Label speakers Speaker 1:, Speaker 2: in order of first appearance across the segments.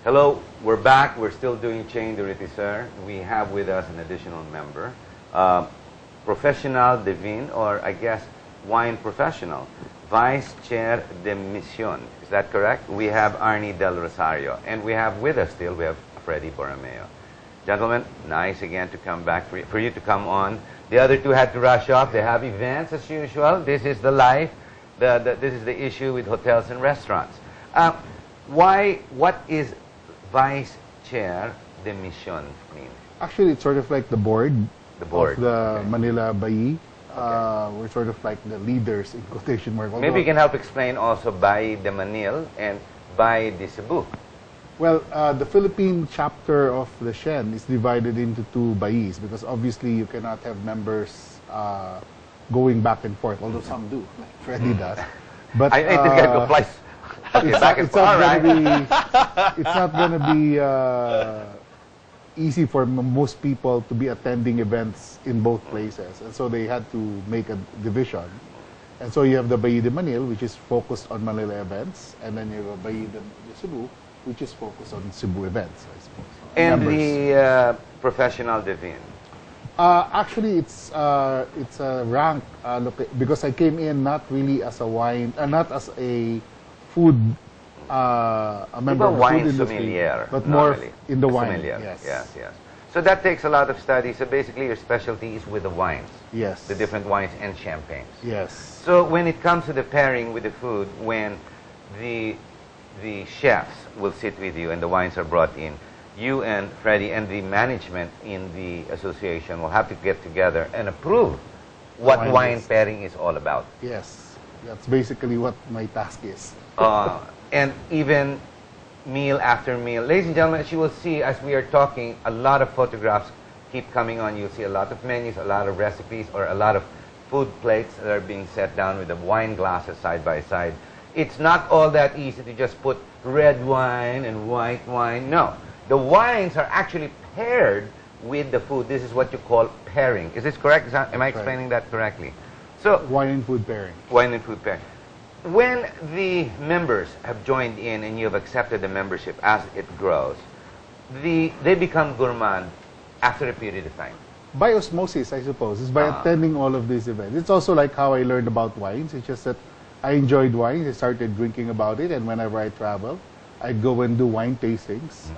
Speaker 1: Hello, we're back. We're still doing Chaine Manila. We have with us an additional member, professional divin, or I guess wine professional, Vice Chair de Mission. Is that correct? We have Arnie Del Rosario, and we have with us still, we have Freddie Borromeo. Gentlemen, nice again to come back, for you to come on. The other two had to rush off. They have events as usual. This is the life. This is the issue with hotels and restaurants. What is Vice Chair de Mission mean?
Speaker 2: Actually, it's sort of like the board,
Speaker 1: of
Speaker 2: the Manila Bayi. We're sort of like the leaders in quotation marks.
Speaker 1: Maybe you can help explain also Bayi de Manila and Bayi de Cebu.
Speaker 2: Well, the Philippine chapter of the Chaine is divided into two bayis because obviously you cannot have members going back and forth, although some do, like Freddie does. But
Speaker 1: I think this guy go twice.
Speaker 2: It's not going to be easy for most people to be attending events in both places, and so they had to make a division. And so you have the Bayi de Manila, which is focused on Manila events, and then you have a Bayi de Cebu, which is focused on Cebu events, I suppose.
Speaker 1: And the professional divin?
Speaker 2: Actually, it's a rank because I came in not really as a wine, not as a food, a member of the food industry,
Speaker 1: sommelier,
Speaker 2: but more in the wine.
Speaker 1: Sommelier. Yes. So that takes a lot of study. So basically, your specialty is with the wines.
Speaker 2: Yes.
Speaker 1: The different wines and champagnes.
Speaker 2: Yes.
Speaker 1: So when it comes to the pairing with the food, when the chefs will sit with you and the wines are brought in, you and Freddie and the management in the association will have to get together and approve what wine pairing is all about.
Speaker 2: Yes. That's basically what my task is.
Speaker 1: And even meal after meal. Ladies and gentlemen, as you will see as we are talking, a lot of photographs keep coming on. You'll see a lot of menus, a lot of recipes, or a lot of food plates that are being set down with the wine glasses side by side. It's not all that easy to just put red wine and white wine. No. The wines are actually paired with the food. This is what you call pairing. Is this correct? Am I explaining that correctly? So
Speaker 2: wine and food pairing.
Speaker 1: Wine and food pairing. When the members have joined in and you have accepted the membership as it grows, they become gourmand after a period of time.
Speaker 2: By osmosis, I suppose. It's by attending all of these events. It's also like how I learned about wines. It's just that I enjoyed wines. I started drinking about it, and whenever I travel, I go and do wine tastings.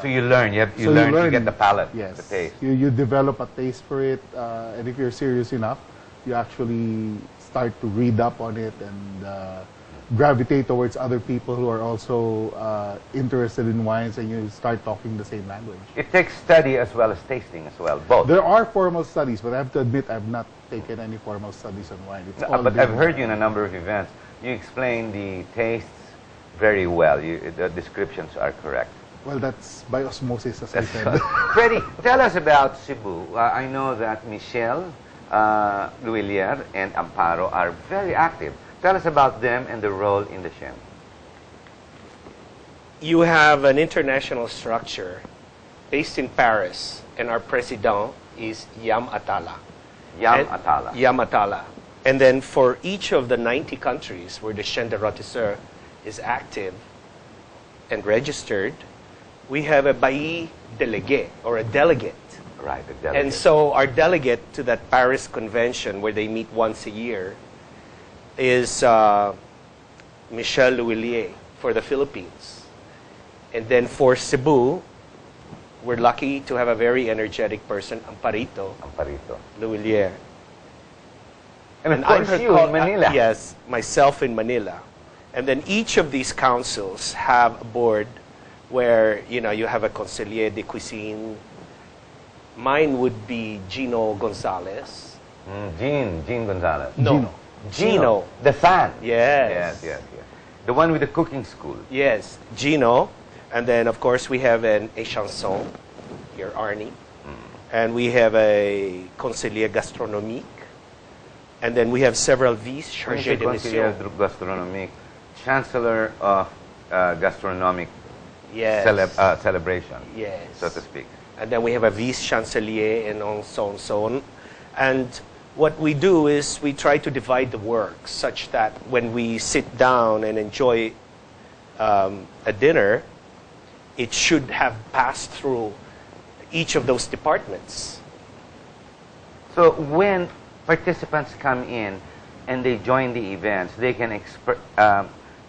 Speaker 1: So you learn. You learn to get the palate,
Speaker 2: yes,
Speaker 1: the taste.
Speaker 2: You develop a taste for it, and if you're serious enough, you actually start to read up on it and gravitate towards other people who are also interested in wines, and you start talking the same language.
Speaker 1: It takes study as well as tasting as well, both.
Speaker 2: There are formal studies, but I have to admit I've not taken any formal studies on wine.
Speaker 1: But I've heard you in a number of events. You explain the tastes very well. The descriptions are correct.
Speaker 2: Well, that's by osmosis, as I said.
Speaker 1: Freddie, tell us about Cebu. I know that Michelle, Luilier, and Amparo are very active. Tell us about them and the role in the Chaine.
Speaker 3: You have an international structure based in Paris, and our president is Yam Atala. Yam Atala. And then for each of the 90 countries where the Chaine de Rôtisseur is active and registered, we have a Bayi Délégué, or a delegate.
Speaker 1: Right, a delegate.
Speaker 3: And so our delegate to that Paris convention, where they meet once a year, is Michelle Luilier for the Philippines. And then for Cebu, we're lucky to have a very energetic person, Amparito Luilier.
Speaker 1: And of course you in Manila.
Speaker 3: Yes, myself in Manila. And then each of these councils have a board where, you have a conseiller de cuisine. Mine would be Gino Gonzalez.
Speaker 1: Gene Gonzalez.
Speaker 3: No. Gino.
Speaker 1: The fan.
Speaker 3: Yes.
Speaker 1: Yes. The one with the cooking school.
Speaker 3: Yes, Gino. And then, of course, we have a chanson, here, Arnie. And we have a conseiller gastronomique. And then we have several vice chargés de mission.
Speaker 1: Gastronomique, chancellor of gastronomic celebration, so to speak.
Speaker 3: And then we have a vice chancelier and so on. And what we do is we try to divide the work such that when we sit down and enjoy a dinner, it should have passed through each of those departments.
Speaker 1: So when participants come in and they join the events, they can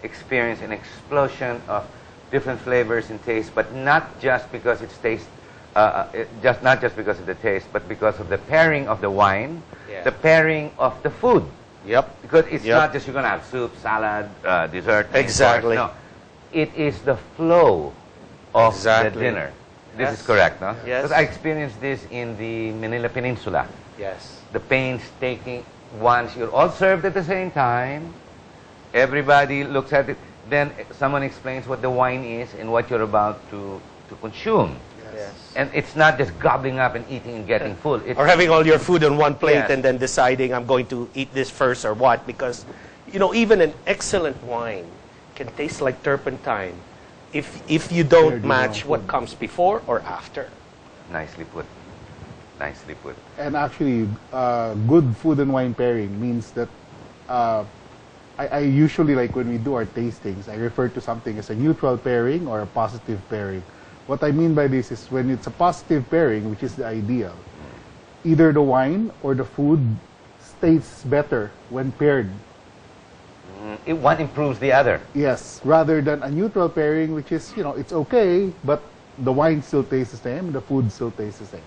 Speaker 1: experience an explosion of different flavors and tastes, but not just because it's taste, not just because of the taste, but because of the pairing of the wine, the pairing of the food.
Speaker 3: Yep.
Speaker 1: Because it's not just you're going to have soup, salad, dessert.
Speaker 3: Exactly.
Speaker 1: No, it is the flow of the dinner. This is correct, no?
Speaker 3: Yes.
Speaker 1: Because I experienced this in the Manila Peninsula.
Speaker 3: Yes.
Speaker 1: The painstaking, once you're all served at the same time, everybody looks at it, then someone explains what the wine is and what you're about to consume.
Speaker 3: Yes.
Speaker 1: And it's not just gobbling up and eating and getting full. It's
Speaker 3: Or having all your food on one plate
Speaker 1: Yes.
Speaker 3: and then deciding I'm going to eat this first or what, because even an excellent wine can taste like turpentine if you don't match what comes before or after.
Speaker 1: nicely put. Nicely put.
Speaker 2: And actually, good food and wine pairing means that I usually, like when we do our tastings, I refer to something as a neutral pairing or a positive pairing. What I mean by this is when it's a positive pairing, which is the ideal, either the wine or the food tastes better when paired.
Speaker 1: One improves the other.
Speaker 2: Yes, rather than a neutral pairing, which is, it's okay, but the wine still tastes the same, the food still tastes the same.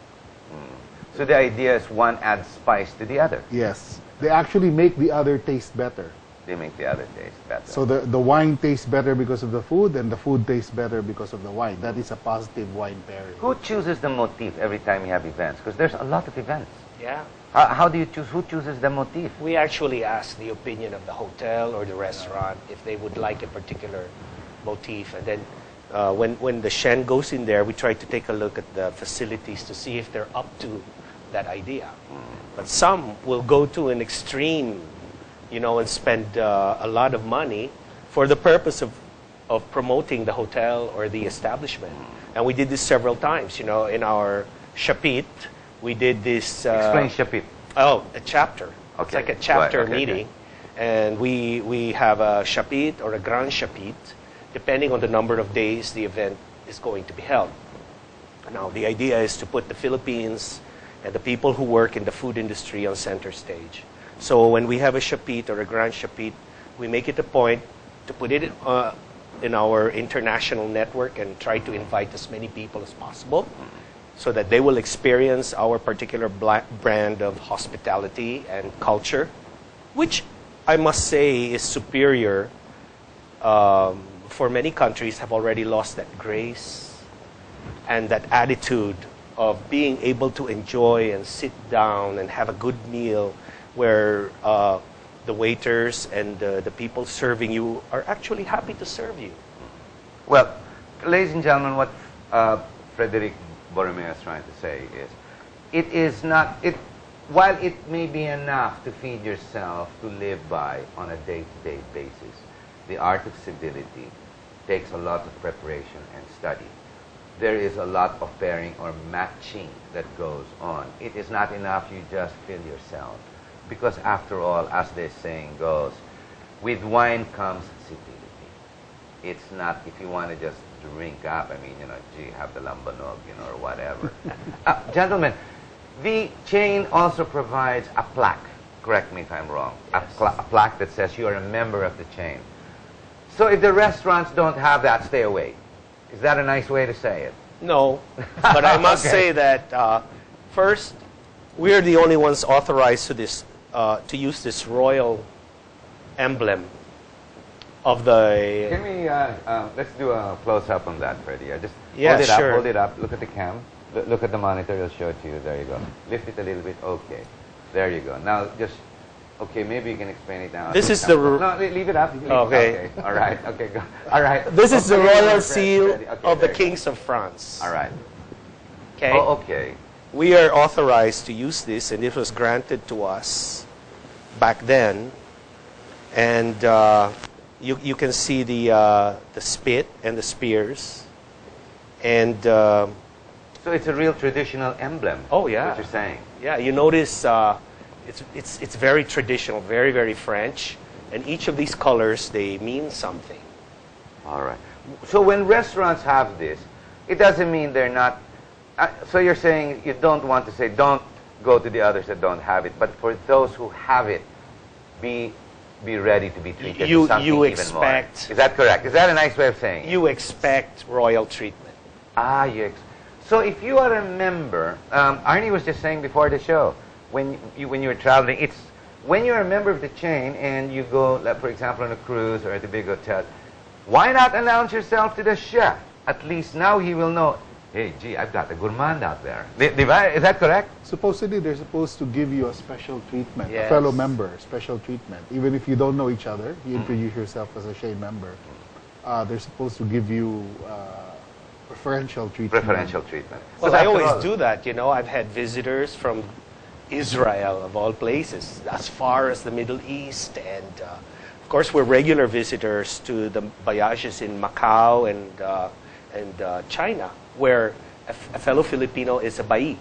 Speaker 1: So the idea is one adds spice to the other.
Speaker 2: Yes, they actually make the other taste better.
Speaker 1: They make the other taste better.
Speaker 2: So the wine tastes better because of the food, and the food tastes better because of the wine. That is a positive wine pairing.
Speaker 1: Who chooses the motif every time you have events? Because there's a lot of events.
Speaker 3: Yeah.
Speaker 1: How do you choose? Who chooses the motif?
Speaker 3: We actually ask the opinion of the hotel or the restaurant if they would like a particular motif. And then when the Shen goes in there, we try to take a look at the facilities to see if they're up to that idea. But some will go to an extreme, and spend a lot of money for the purpose of promoting the hotel or the establishment. And we did this several times, in our Shapit. We did this...
Speaker 1: Explain Shapit.
Speaker 3: Oh, a chapter.
Speaker 1: Okay.
Speaker 3: It's like a chapter
Speaker 1: Okay,
Speaker 3: meeting. And we have a Shapit or a Grand Shapit, depending on the number of days the event is going to be held. Now, the idea is to put the Philippines and the people who work in the food industry on center stage. So when we have a Shapit or a Grand Shapit, we make it a point to put it in our international network and try to invite as many people as possible so that they will experience our particular brand of hospitality and culture, which I must say is superior. For many countries have already lost that grace and that attitude of being able to enjoy and sit down and have a good meal where the waiters and the people serving you are actually happy to serve you.
Speaker 1: Well, ladies and gentlemen, what Frederick Borromeo is trying to say is, it is not, while it may be enough to feed yourself to live by on a day-to-day basis, the art of civility takes a lot of preparation and study. There is a lot of pairing or matching that goes on. It is not enough you just fill yourself. Because after all, as the saying goes, with wine comes civility. It's not if you want to just drink up, gee, have the lambanog, or whatever. Gentlemen, the chain also provides a plaque. Correct me if I'm wrong. Yes. A plaque that says you are a member of the chain. So if the restaurants don't have that, stay away. Is that a nice way to say it?
Speaker 3: No, but I must say that first, we are the only ones authorized to use this royal emblem of the...
Speaker 1: Can we, let's do a close-up on that, Freddie. Just hold it up, look at the cam, look at the monitor, it'll show it to you, there you go. Lift it a little bit, okay. There you go. Now just, okay, maybe you can explain it now.
Speaker 3: This is the...
Speaker 1: No, leave it up.
Speaker 3: Okay.
Speaker 1: All right, okay, go. All right.
Speaker 3: This is the royal seal of the kings of France.
Speaker 1: All right.
Speaker 3: Okay?
Speaker 1: Oh, okay.
Speaker 3: We are authorized to use this, and it was granted to us back then. And you can see the spit and the spears. And
Speaker 1: so it's a real traditional emblem.
Speaker 3: Oh yeah.
Speaker 1: What you're saying.
Speaker 3: Yeah, you notice it's very traditional, very, very French. And each of these colors, they mean something.
Speaker 1: All right. So when restaurants have this, it doesn't mean they're not. So you're saying you don't want to say don't go to the others that don't have it, but for those who have it, be ready to be treated to something
Speaker 3: you
Speaker 1: even more.
Speaker 3: expect.
Speaker 1: Is that correct? Is that a nice way of saying it?
Speaker 3: You expect royal treatment.
Speaker 1: So if you are a member, Arnie was just saying before the show, when you were traveling, when you're a member of the chain and you go, like, for example, on a cruise or at a big hotel, why not announce yourself to the chef? At least now he will know, hey, gee, I've got a gourmand out there. Is that correct?
Speaker 2: Supposedly, they're supposed to give you a special treatment,
Speaker 3: Yes.
Speaker 2: a fellow member, special treatment. Even if you don't know each other, you introduce yourself as a Chaine member. They're supposed to give you preferential treatment.
Speaker 1: Preferential treatment.
Speaker 3: Well, I always do that. You know, I've had visitors from Israel, of all places, as far as the Middle East, and of course, we're regular visitors to the bayages in Macau and China, where a fellow Filipino is a bai.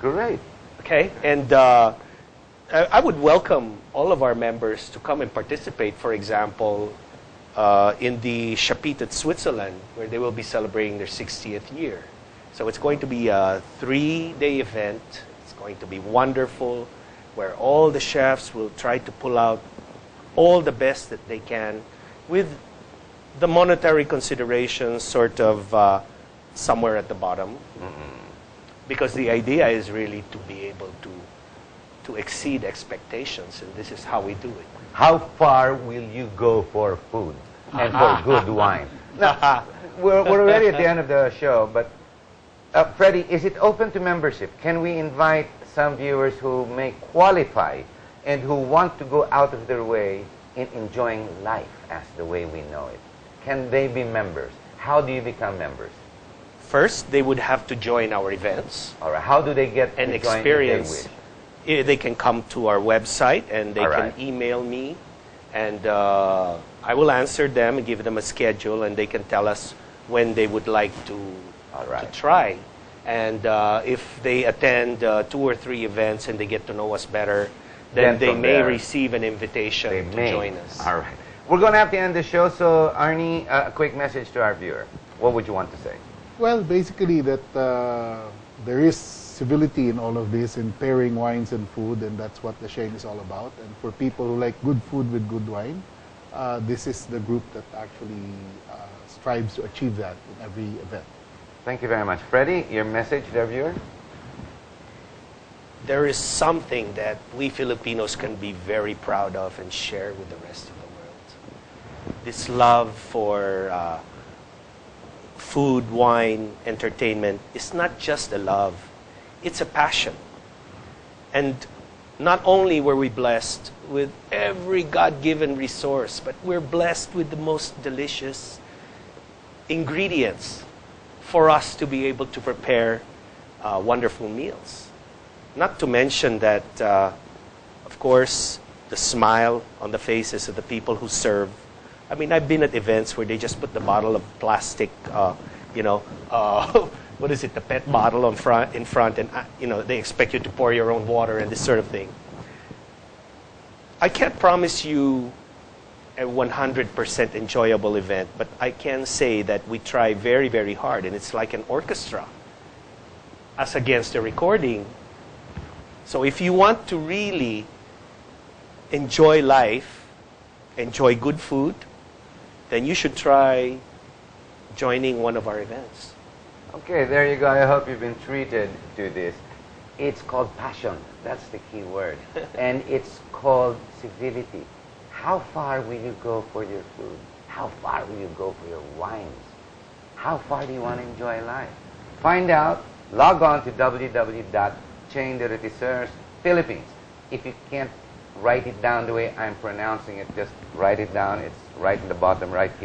Speaker 1: Great.
Speaker 3: Okay, and I would welcome all of our members to come and participate. For example, in the Chapit at Switzerland, where they will be celebrating their 60th year. So it's going to be a 3-day event. It's going to be wonderful, where all the chefs will try to pull out all the best that they can, with the monetary considerations sort of somewhere at the bottom. Because the idea is really to be able to exceed expectations, and this is how we do it.
Speaker 1: How far will you go for food and for good wine? Now, we're already at the end of the show, but Freddie, is it open to membership? Can we invite some viewers who may qualify and who want to go out of their way in enjoying life as the way we know it? Can they be members? How do you become members?
Speaker 3: First, they would have to join our events.
Speaker 1: All right. How do they get
Speaker 3: an
Speaker 1: to
Speaker 3: experience?
Speaker 1: Join if they wish?
Speaker 3: They can come to our website and they
Speaker 1: All
Speaker 3: can
Speaker 1: right.
Speaker 3: email me, and I will answer them and give them a schedule, and they can tell us when they would like to
Speaker 1: All right.
Speaker 3: try. And if they attend 2 or 3 events and they get to know us better, then they
Speaker 1: from
Speaker 3: may
Speaker 1: there,
Speaker 3: receive an invitation
Speaker 1: they
Speaker 3: to
Speaker 1: may.
Speaker 3: join us.
Speaker 1: All right. We're going to have to end the show, so Arnie, a quick message to our viewer. What would you want to say?
Speaker 2: Well, basically that there is civility in all of this, in pairing wines and food, and that's what the Chaine is all about. And for people who like good food with good wine, this is the group that actually strives to achieve that in every event.
Speaker 1: Thank you very much. Freddie, your message to our viewer?
Speaker 3: There is something that we Filipinos can be very proud of and share with the rest of the world. This love for food, wine, entertainment is not just a love, it's a passion. And not only were we blessed with every God-given resource, but we're blessed with the most delicious ingredients for us to be able to prepare wonderful meals. Not to mention that, of course, the smile on the faces of the people who serve. I mean, I've been at events where they just put the bottle of plastic, what is it, the PET bottle in front, and they expect you to pour your own water and this sort of thing. I can't promise you a 100% enjoyable event, but I can say that we try very, very hard, and it's like an orchestra as against a recording. So if you want to really enjoy life, enjoy good food, then you should try joining one of our events.
Speaker 1: Okay, there you go. I hope you've been treated to this. It's called passion. That's the key word. And it's called civility. How far will you go for your food? How far will you go for your wines? How far do you want to enjoy life? Find out. Log on to www.chaine.Philippines. If you can't write it down the way I'm pronouncing it, just write it down. It's right in the bottom right here.